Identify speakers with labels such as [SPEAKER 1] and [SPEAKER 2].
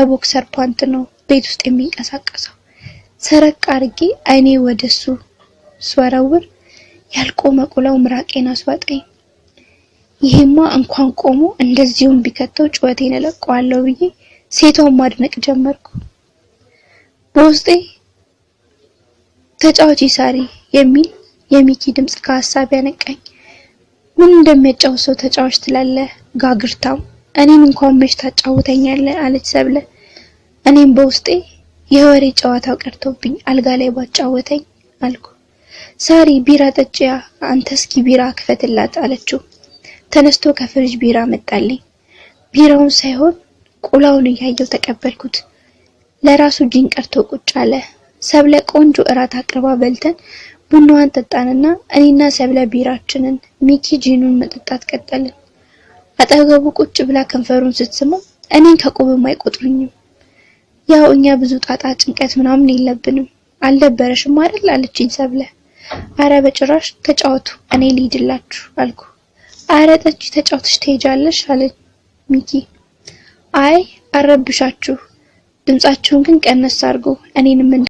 [SPEAKER 1] በቦክሰር ፓንት ነው ቤት ውስጥ የሚንቀሳቀሰው። ሰረቅ አርጌ አይኔ ወደሱ ስወረውር ያልቆመ ቁላው ምራቄን አስዋጠኝ። ይሄማ እንኳን ቆሞ እንደዚሁም ቢከተው ጩኸቴን እለቀዋለሁ ብዬ ሴቷን ማድነቅ ጀመርኩ። በውስጤ ተጫዋች ሳሪ የሚል የሚኪ ድምጽ ከሐሳብ ያነቃኝ። ምን እንደሚያጫውተው ተጫዋች ትላለህ ጋግርታም፣ እኔን እንኳን መች ታጫውተኛለህ አለች ሰብለ። እኔም በውስጤ የወሬ ጨዋታው ቀርቶብኝ አልጋ ላይ ባጫወተኝ አልኩ። ሳሪ ቢራ ጠጪያ፣ አንተ እስኪ ቢራ ክፈትላት አለችው። ተነስቶ ከፍሪጅ ቢራ መጣልኝ። ቢራውን ሳይሆን ቁላውን እያየው ተቀበልኩት። ለራሱ ጂን ቀርቶ ቁጭ አለ። ሰብለ ቆንጆ እራት አቅርባ በልተን ቡናዋን ጠጣንና እኔና ሰብለ ቢራችንን ሚኪ ጂኑን መጠጣት ቀጠልን። አጠገቡ ቁጭ ብላ ከንፈሩን ስትስመው እኔን ከቁብም አይቆጥሩኝም። ያው እኛ ብዙ ጣጣ ጭንቀት ምናምን የለብንም። አልደበረሽም አይደል አለችኝ ሰብለ። አረ በጭራሽ ተጫወቱ እኔ ልሂድላችሁ አልኩ። አረ ጠጪ ተጫውተሽ ትሄጃለሽ አለ ሚኪ። አይ አረብሻችሁ፣ ድምጻችሁን ግን ቀነስ አድርጉ እኔንም